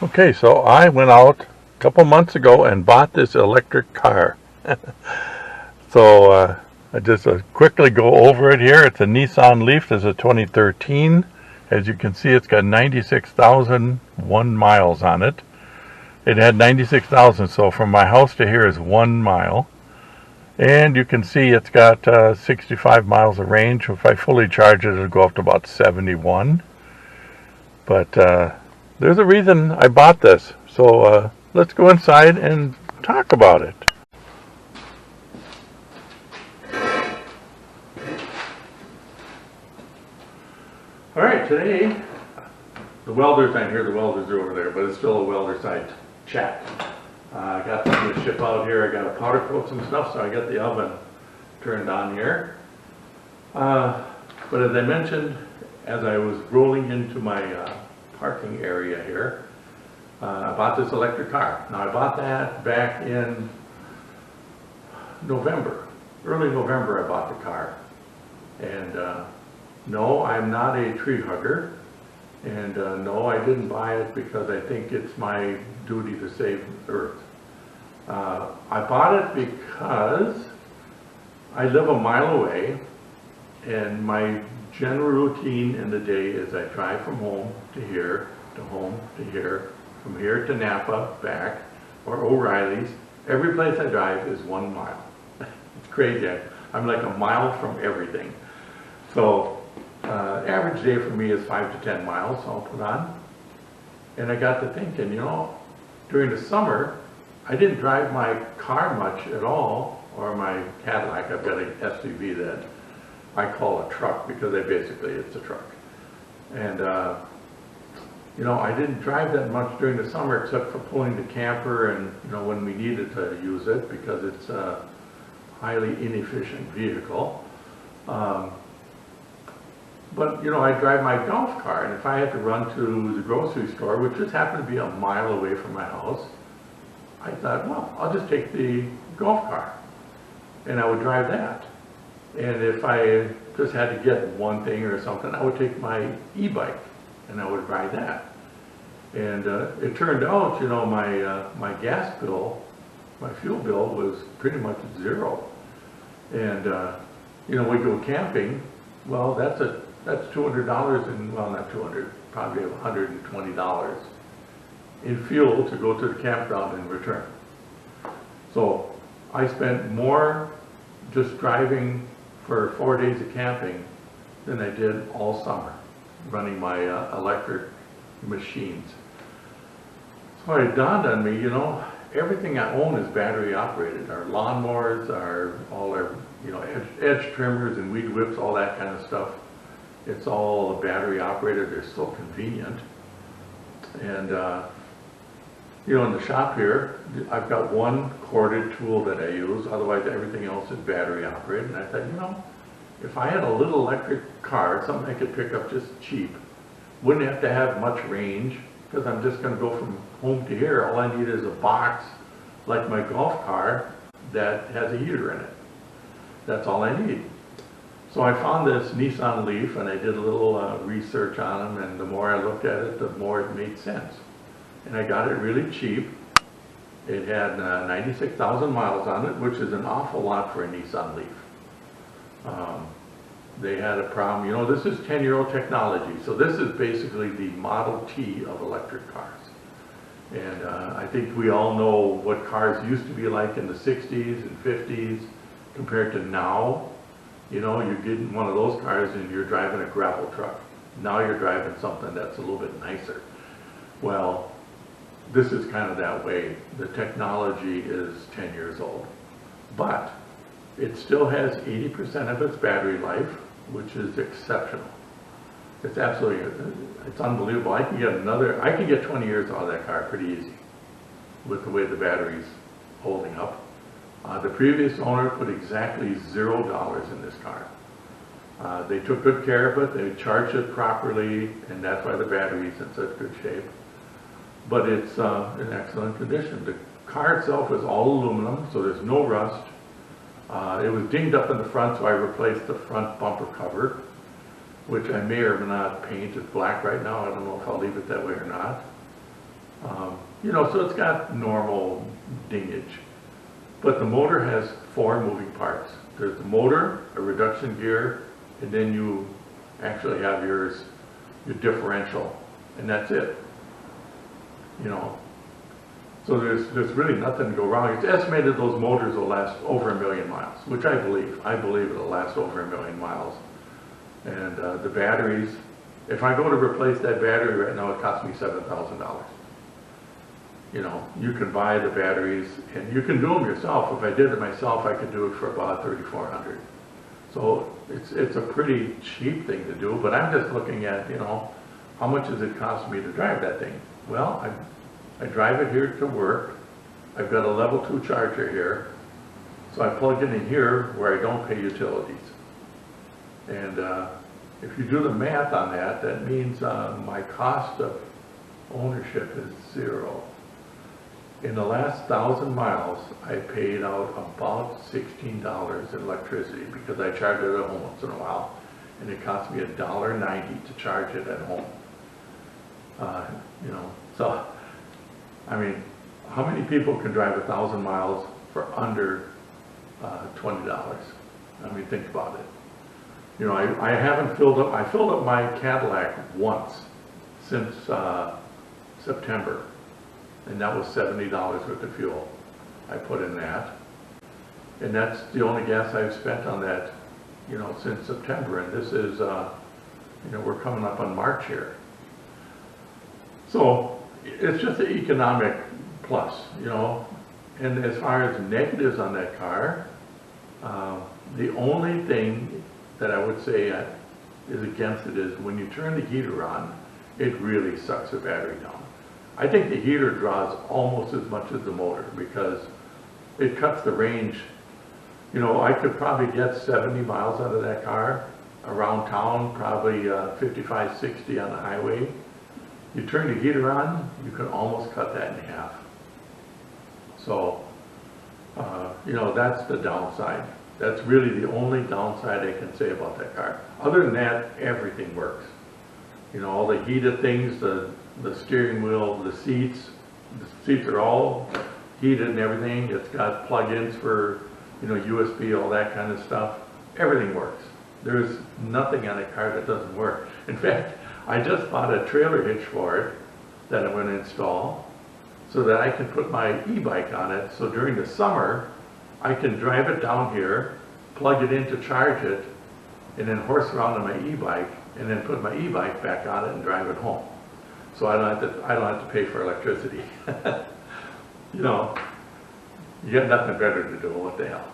Okay, so I went out a couple months ago and bought this electric car. So I just quickly go over it here. It's a Nissan Leaf. It's a 2013. As you can see, it's got 96,001 miles on it. It had 96,000, so from my house to here is 1 mile. And you can see it's got 65 miles of range. If I fully charge it, it'll go up to about 71. But there's a reason I bought this. So let's go inside and talk about it. All right, today the welders aren't here. The welders are over there, but it's still a welder side chat. I got the ship out here. I got to powder coat some stuff, so I got the oven turned on here. But as I mentioned, as I was rolling into my parking area here, I bought this electric car. Now I bought that back in November, early November I bought the car. And no, I'm not a tree hugger. And no, I didn't buy it because I think it's my duty to save Earth. I bought it because I live a mile away, and my general routine in the day is I drive from home to here, to home to here, from here to Napa, back, or O'Reilly's. Every place I drive is 1 mile. It's crazy. I'm like a mile from everything. So average day for me is 5 to 10 miles I'll put on. And I got to thinking, you know, during the summer, I didn't drive my car much at all, or my Cadillac. I've got an SUV that I call a truck because it's a truck. And you know, I didn't drive that much during the summer except for pulling the camper and, you know, when we needed to use it because it's a highly inefficient vehicle. But, you know, I drive my golf car, and if I had to run to the grocery store, which just happened to be a mile away from my house, I thought, well, I'll just take the golf car, and I would drive that. And if I just had to get one thing or something, I would take my e-bike, and I would ride that. And it turned out, you know, my gas bill, my fuel bill was pretty much zero. And, you know, we go camping, well, that's $200 and, well, not 200, probably $120 in fuel to go to the campground and return. So I spent more just driving for 4 days of camping than I did all summer running my electric machines. So it dawned on me, you know, everything I own is battery operated. Our lawnmowers, all our, you know, edge trimmers and weed whips, all that kind of stuff. It's all battery operated. They're so convenient. And you know, in the shop here, I've got one corded tool that I use. Otherwise, everything else is battery operated. And I thought, you know, if I had a little electric car, something I could pick up just cheap, wouldn't have to have much range, because I'm just going to go from home to here. All I need is a box like my golf car that has a heater in it. That's all I need. So I found this Nissan Leaf, and I did a little research on them, and the more I looked at it, the more it made sense. And I got it really cheap. It had 96,000 miles on it, which is an awful lot for a Nissan Leaf. They had a problem, you know, this is 10-year-old technology, so this is basically the Model T of electric cars. And I think we all know what cars used to be like in the 60s and 50s compared to now. You know, you get in one of those cars and you're driving a gravel truck. Now you're driving something that's a little bit nicer. Well, this is kind of that way. The technology is 10 years old. But it still has 80% of its battery life, which is exceptional. It's absolutely, it's unbelievable. I can get 20 years out of that car pretty easy with the way the battery's holding up. The previous owner put exactly $0 in this car. They took good care of it, they charged it properly, and that's why the battery's in such good shape. But it's in excellent condition. The car itself is all aluminum, so there's no rust. It was dinged up in the front, so I replaced the front bumper cover, which I may or may not paint. It's black right now. I don't know if I'll leave it that way or not. You know, so it's got normal dingage. But the motor has 4 moving parts. There's the motor, a reduction gear, and then you actually have your differential, and that's it. You know, so there's really nothing to go wrong. It's estimated those motors will last over 1 million miles, which I believe. I believe it'll last over 1 million miles. And the batteries, if I go to replace that battery right now, it costs me $7,000. You know, you can buy the batteries and you can do them yourself. If I did it myself, I could do it for about $3,400. So it's a pretty cheap thing to do, but I'm just looking at, you know, how much does it cost me to drive that thing? Well, I drive it here to work. I've got a level 2 charger here. So I plug it in here where I don't pay utilities. And if you do the math on that, that means my cost of ownership is 0. In the last 1,000 miles, I paid out about $16 in electricity because I charge it at home once in a while, and it cost me $1.90 to charge it at home. You know, so I mean, how many people can drive 1,000 miles for under $20? I mean, think about it. You know, I haven't filled up. I filled up my Cadillac once since September. And that was $70 worth of fuel I put in that. And that's the only gas I've spent on that, you know, since September. And this is, you know, we're coming up on March here. So it's just an economic plus, you know. And as far as negatives on that car, the only thing that I would say is against it is when you turn the heater on, it really sucks the battery down. I think the heater draws almost as much as the motor because it cuts the range. You know, I could probably get 70 miles out of that car around town, probably 55, 60 on the highway. You turn the heater on, you can almost cut that in half. So, you know, that's the downside. That's really the only downside I can say about that car. Other than that, everything works. You know, all the heated things, the steering wheel, the seats are all heated and everything. It's got plug-ins for, you know, USB, all that kind of stuff. Everything works. There's nothing on a car that doesn't work. In fact, I just bought a trailer hitch for it that I'm going to install so that I can put my e-bike on it. So during the summer, I can drive it down here, plug it in to charge it, and then horse around on my e-bike, and then put my e-bike back on it and drive it home. So I don't have to pay for electricity. You know, you got nothing better to do. What the hell?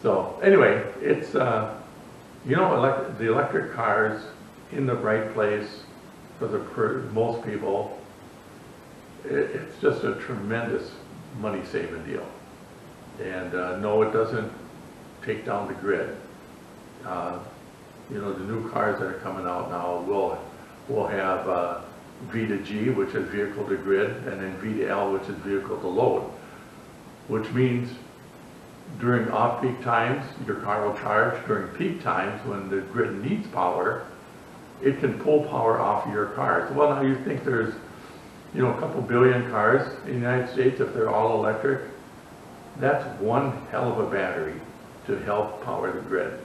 So anyway, it's you know, the electric cars in the right place for most people. It's just a tremendous money-saving deal. And no, it doesn't take down the grid. You know, the new cars that are coming out now will have V to G, which is vehicle to grid, and then V to L, which is vehicle to load, which means during off-peak times, your car will charge. During peak times, when the grid needs power, it can pull power off of your cars. Well, now you think there's, you know, a couple billion cars in the United States, if they're all electric, that's one hell of a battery to help power the grid.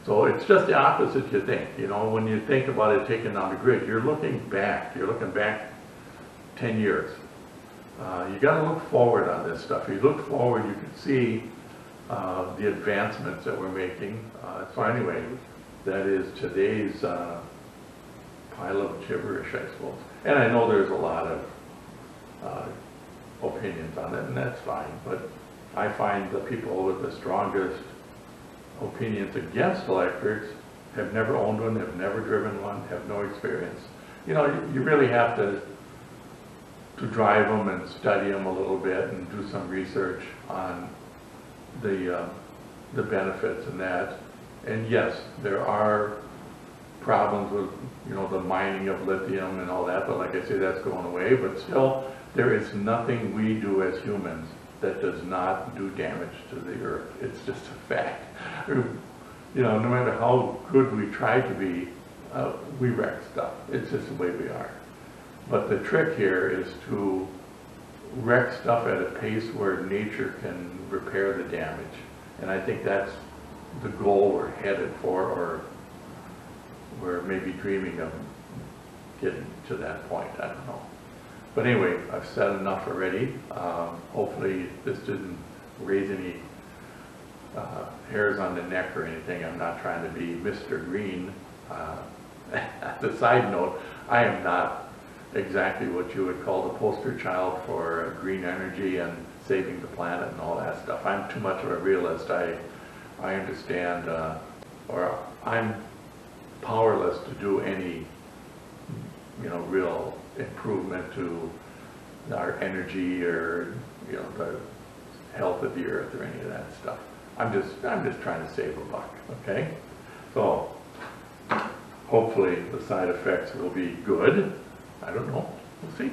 So it's just the opposite you think. You know, when you think about it taking down the grid, you're looking back 10 years. You got to look forward on this stuff. If you look forward, you can see the advancements that we're making. So anyway, that is today's pile of gibberish, I suppose. And I know there's a lot of opinions on it, and that's fine. But I find the people with the strongest opinions against electrics have never owned one, have never driven one, have no experience. You know, you really have to drive them and study them a little bit and do some research on the benefits and that. And yes, there are problems with, you know, the mining of lithium and all that, but like I say, that's going away. But still, there is nothing we do as humans that does not do damage to the earth. It's just a fact. You know, no matter how good we try to be, we wreck stuff. It's just the way we are. But the trick here is to wreck stuff at a pace where nature can repair the damage. And I think that's the goal we're headed for, or we're maybe dreaming of getting to that point, I don't know. But anyway, I've said enough already. Hopefully this didn't raise any hairs on the neck or anything. I'm not trying to be Mr. Green. As a side note, I am not exactly what you would call the poster child for green energy and saving the planet and all that stuff. I'm too much of a realist. I understand, or I'm powerless to do any, real improvement to our energy or, the health of the earth or any of that stuff. I'm just trying to save a buck, okay? So, hopefully the side effects will be good. I don't know. We'll see.